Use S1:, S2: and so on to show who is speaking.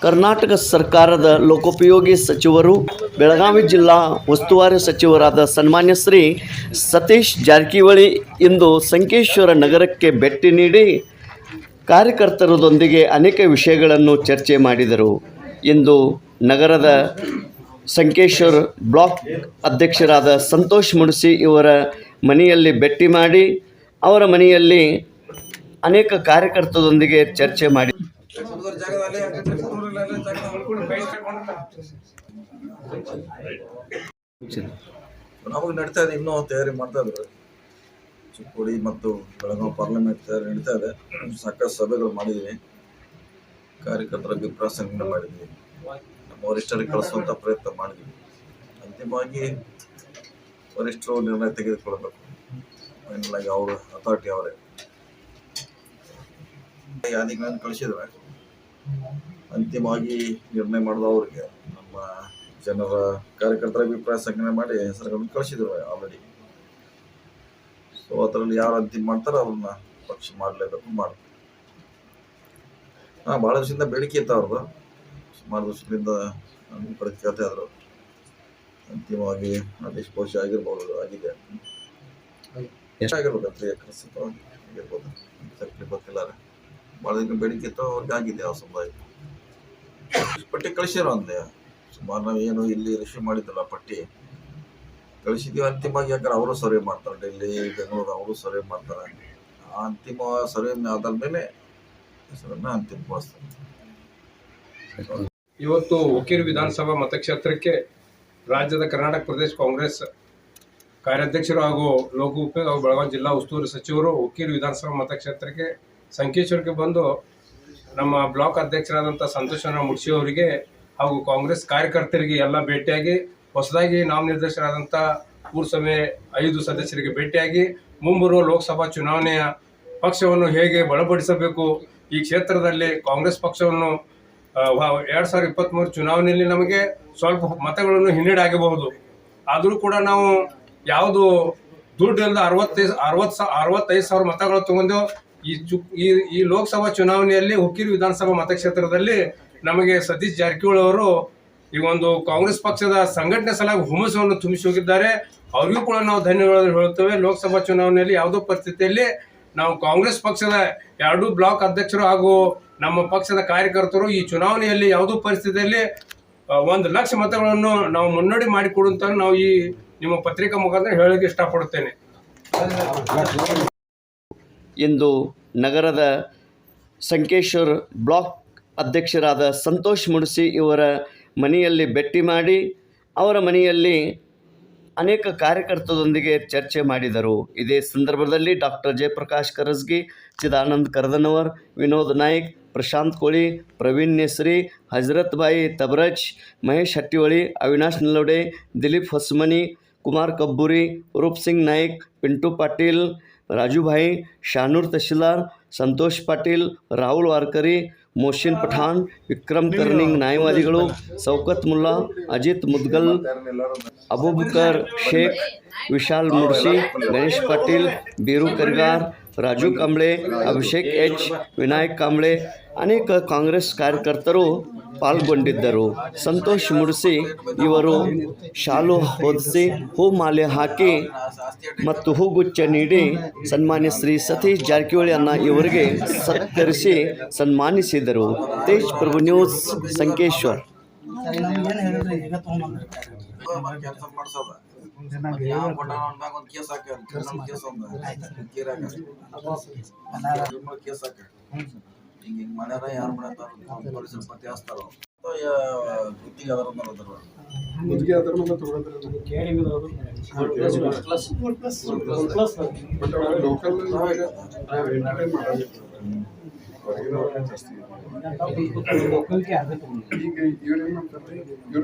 S1: ಕರ್ನಾಟಕ ಸರ್ಕಾರದ ಲೋಕೋಪಯೋಗಿ ಸಚಿವರು ಬೆಳಗಾವಿ ಜಿಲ್ಲಾ ಉಸ್ತುವಾರಿ ಸಚಿವರಾದ ಸನ್ಮಾನ್ಯ ಶ್ರೀ ಸತೀಶ್ ಜಾರಕಿಹೊಳಿ ಇಂದು ಸಂಕೇಶ್ವರ ನಗರಕ್ಕೆ ಭೇಟಿ ನೀಡಿ ಕಾರ್ಯಕರ್ತರೊಂದಿಗೆ ಅನೇಕ ವಿಷಯಗಳನ್ನು ಚರ್ಚೆ ಮಾಡಿದರು. ಇಂದು ನಗರದ ಸಂಕೇಶ್ವರ ಬ್ಲಾಕ್ ಅಧ್ಯಕ್ಷರಾದ ಸಂತೋಷ್ ಮುಣಸಿ ಇವರ ಮನೆಯಲ್ಲಿ ಭೇಟಿ ಮಾಡಿ ಅವರ ಮನೆಯಲ್ಲಿ ಅನೇಕ ಕಾರ್ಯಕರ್ತರೊಂದಿಗೆ ಚರ್ಚೆ ಮಾಡಿ
S2: ನಮಗೆ ನಡೀತಾ ಇದೆ. ಇನ್ನೂ ತಯಾರಿ ಮಾಡ್ತಾ ಇದ್ದಾರೆ. ಚಿಕ್ಕೋಡಿ ಮತ್ತು ಬೆಳಗಾವಿ ಪಾರ್ಲಿಮೆಂಟ್ ತಯಾರಿ ನಡೀತಾ ಇದೆ. ಸಾಕಷ್ಟು ಸಭೆಗಳು ಮಾಡಿದ್ದೀವಿ, ಕಾರ್ಯಕರ್ತರ ಅಭಿಪ್ರಾಯ ಸಂಗ್ರಹಣೆ ಮಾಡಿದ್ವಿ, ನಮ್ಮ ವರಿಷ್ಠರಿಗೆ ಕಳಿಸುವಂಥ ಪ್ರಯತ್ನ ಮಾಡಿದ್ವಿ. ಅಂತಿಮವಾಗಿ ವರಿಷ್ಠರು ನಿರ್ಣಯ ತೆಗೆದುಕೊಳ್ಬೇಕು. ಫೈನಲಾಗಿ ಅವರು ಅಥಾರಿಟಿ ಅವರೇ ಯಾದಿಗಳನ್ನು ಕಳಿಸಿದ್ರೆ ಅಂತಿಮವಾಗಿ ನಿರ್ಣಯ ಮಾಡಿದ ಅವ್ರಿಗೆ ನಮ್ಮ ಜನರ ಕಾರ್ಯಕರ್ತರ ಅಭಿಪ್ರಾಯ ಸಂಗ್ರಹಣೆ ಮಾಡಿ ಹೆಸರುಗಳನ್ನು ಕಳಿಸಿದ್ರು ಆಲ್ರೆಡಿ. ಸೊ ಅದರಲ್ಲಿ ಯಾರು ಅಂತಿಮ ಮಾಡ್ತಾರೋ ಅವ್ರನ್ನ ಪಕ್ಷ ಮಾಡಲೇಬೇಕು ಮಾಡ್ತೀವಿ. ಭಾಳ ದಿವಸದಿಂದ ಬೇಡಿಕೆ ಇತ್ತು ಅವ್ರದ್ದು. ಸುಮಾರು ದಿವಸದಿಂದ ನಮ್ಗೆ ಕೇಳ್ತಾ ಇದ್ರು. ಅಂತಿಮವಾಗಿ ಆದೇಶ ಬಹುಶಃ ಆಗಿದೆ. ಎಷ್ಟಾಗಿರ್ಬೋದು 3 ಎಕರೆ ಆಗಿರ್ಬೋದು, ತಕ್ಕಲಿ ಗೊತ್ತಿಲ್ಲ. ಭಾಳ ದಿನ ಬೇಡಿಕೆ ಇತ್ತು, ಅವ್ರಿಗೆ ಆಗಿದೆ. ಆ ಸಮುದಾಯ ಪಟ್ಟಿ ಕಳಿಸಿರೋ ಅಂದೆ. ಸುಮಾರು ನಾವು ಏನು ಇಲ್ಲಿ ರಿಸೀವ್ ಮಾಡಿದ್ದಲ್ಲ ಪಟ್ಟಿ ಕಳಿಸಿದ್ದೀವಿ. ಅಂತಿಮವಾಗಿ ಯಾಕಂದ್ರೆ ಅವರು ಸರ್ವೆ ಮಾಡ್ತಾರೆ, ಡೆಲ್ಲಿ ಬೆಂಗಳೂರು ಅವರು ಸರ್ವೆ ಮಾಡ್ತಾರೆ. ಆ ಅಂತಿಮ ಸರ್ವೆ ಆದ ಮೇಲೆ ಹೆಸರನ್ನು ಅಂತಿಮಗೊಳಿಸ್ತಾರೆ.
S3: ಇವತ್ತು ಹುಕ್ಕೇರಿ ವಿಧಾನಸಭಾ ಮತಕ್ಷೇತ್ರಕ್ಕೆ ರಾಜ್ಯದ ಕರ್ನಾಟಕ ಪ್ರದೇಶ ಕಾಂಗ್ರೆಸ್ ಕಾರ್ಯಾಧ್ಯಕ್ಷರು ಹಾಗೂ ಲೋಕೋಪಯೋಗಿ ಹಾಗೂ ಬೆಳಗಾವಿ ಜಿಲ್ಲಾ ಉಸ್ತುವಾರಿ ಸಚಿವರು ಹುಕ್ಕೇರಿ ವಿಧಾನಸಭಾ ಮತಕ್ಷೇತ್ರಕ್ಕೆ ಸಂಕೇಶ್ವರಕ್ಕೆ ಬಂದು ನಮ್ಮ ಬ್ಲಾಕ್ ಅಧ್ಯಕ್ಷರಾದಂಥ ಸಂತೋಷ್ ಮುಡ್ಸಿ ಅವರಿಗೆ ಹಾಗೂ ಕಾಂಗ್ರೆಸ್ ಕಾರ್ಯಕರ್ತರಿಗೆ ಎಲ್ಲ ಭೇಟಿಯಾಗಿ ಹೊಸದಾಗಿ ನಾಮನಿರ್ದೇಶಕರಾದಂಥ ಪುರಸಭೆ 5 ಸದಸ್ಯರಿಗೆ ಭೇಟಿಯಾಗಿ ಮುಂಬರುವ ಲೋಕಸಭಾ ಚುನಾವಣೆಯ ಪಕ್ಷವನ್ನು ಹೇಗೆ ಬಲಪಡಿಸಬೇಕು, ಈ ಕ್ಷೇತ್ರದಲ್ಲಿ ಕಾಂಗ್ರೆಸ್ ಪಕ್ಷವನ್ನು 2023 ಚುನಾವಣೆಯಲ್ಲಿ ನಮಗೆ ಸ್ವಲ್ಪ ಮತಗಳನ್ನು ಹಿನ್ನಡೆ ಆಗಬಹುದು. ಆದರೂ ಕೂಡ ನಾವು ಯಾವುದು ದುಡ್ಡು ಇಲ್ಲದ 65,000 ಮತಗಳು ತಗೊಂಡು ಈ ಲೋಕಸಭಾ ಚುನಾವಣೆಯಲ್ಲಿ ಹುಕ್ಕೇರಿ ವಿಧಾನಸಭಾ ಮತಕ್ಷೇತ್ರದಲ್ಲಿ ನಮಗೆ ಸತೀಶ್ ಜಾರಕಿಹೊಳಿ ಅವರು ಈ ಒಂದು ಕಾಂಗ್ರೆಸ್ ಪಕ್ಷದ ಸಂಘಟನೆ ಸಲುವಾಗಿ ಹುಮ್ಮಸ್ಸನ್ನು ತುಂಬಿಸಿ ಹೋಗಿದ್ದಾರೆ. ಅವರಿಗೂ ಕೂಡ ನಾವು ಧನ್ಯವಾದ ಹೇಳುತ್ತೇವೆ. ಲೋಕಸಭಾ ಚುನಾವಣೆಯಲ್ಲಿ ಯಾವುದೋ ಪರಿಸ್ಥಿತಿಯಲ್ಲಿ ನಾವು ಕಾಂಗ್ರೆಸ್ ಪಕ್ಷದ 2 ಬ್ಲಾಕ್ ಅಧ್ಯಕ್ಷರು ಹಾಗೂ ನಮ್ಮ ಪಕ್ಷದ ಕಾರ್ಯಕರ್ತರು ಈ ಚುನಾವಣೆಯಲ್ಲಿ ಯಾವುದೋ ಪರಿಸ್ಥಿತಿಯಲ್ಲಿ 1 ಲಕ್ಷ ಮತಗಳನ್ನು ನಾವು ಮುನ್ನಡೆ ಮಾಡಿಕೊಡುವಂತ ನಾವು ಈ ನಿಮ್ಮ ಪತ್ರಿಕಾ ಮುಖಾಂತರ ಹೇಳಲಿಕ್ಕೆ ಇಷ್ಟಪಡುತ್ತೇನೆ.
S1: ಇಂದು ನಗರದ ಸಂಕೇಶ್ವರ ಬ್ಲಾಕ್ ಅಧ್ಯಕ್ಷರಾದ ಸಂತೋಷ್ ಮುಣಸಿ ಇವರ ಮನೆಯಲ್ಲಿ ಭೇಟಿ ಮಾಡಿ ಅವರ ಮನೆಯಲ್ಲಿ ಅನೇಕ ಕಾರ್ಯಕರ್ತರೊಂದಿಗೆ ಚರ್ಚೆ ಮಾಡಿದರು. ಇದೇ ಸಂದರ್ಭದಲ್ಲಿ ಡಾಕ್ಟರ್ ಜಯಪ್ರಕಾಶ್ ಕರಸ್ಗಿ, ಚಿದಾನಂದ್ ಕರದನವರ್, ವಿನೋದ್ ನಾಯ್ಕ್, ಪ್ರಶಾಂತ್ ಕೋಳಿ, ಪ್ರವೀಣ್ ನೇಸ್ರಿ, ಹಜರತ್ ಬಾಯಿ ತಬರಜ್, ಮಹೇಶ್ ಹಟ್ಟಿಹೊಳಿ, ಅವಿನಾಶ್ ನಲವಡೆ, ದಿಲೀಪ್ ಹೊಸಮನಿ, ಕುಮಾರ್ ಕಬ್ಬೂರಿ, ರೂಪ್ ಸಿಂಗ್ ನಾಯ್ಕ್, ಪಿಂಟು ಪಾಟೀಲ್, ರಾಜುಭಾಯಿ, ಶಾನೂರ್ ತಹಶೀಲ್ದಾರ್, ಸಂತೋಷ್ ಪಾಟೀಲ್, ರಾಹುಲ್ ವಾರ್ಕರಿ, मोहसिन पठान, विक्रम कर्निंग न्यायवादिಗಳು, सौकत मुल्ला, अजित मुदगल, अबूबकर शेख, विशाल मुर्शी, गणेश पाटील, बीरू करगार, राजू कांबळे, अभिषेक एच, विनायक कांबळे ಅನೇಕ ಕಾಂಗ್ರೆಸ್ ಕಾರ್ಯಕರ್ತರು ಪಾಲ್ಗೊಂಡಿದ್ದರು. ಸಂತೋಷ್ ಮುಡ್ಸಿ ಇವರು ಶಾಲು ಹೊದಿಸಿ ಹೂಮಾಲೆ ಹಾಕಿ ಮತ್ತು ಹೂಗುಚ್ಛ ನೀಡಿ ಸನ್ಮಾನ್ಯ ಶ್ರೀ ಸತೀಶ್ ಜಾರಕಿಹೊಳಿಯನ್ನು ಇವರಿಗೆ ಸತ್ಕರಿಸಿ ಸನ್ಮಾನಿಸಿದರು. ತೇಜ್ ಪ್ರಭು ನ್ಯೂಸ್ ಸಂಕೇಶ್ವರ್.
S2: ಹಿಂಗೆ ಮಾಡ್ಯಾರ, ಯಾರು ಮಾಡ್ತಾರ ಪೊಲೀಸರು ಪತ್ತೆ ಹಚ್ತಾರ. ಗುತ್ತಿಗೆ ಅದರ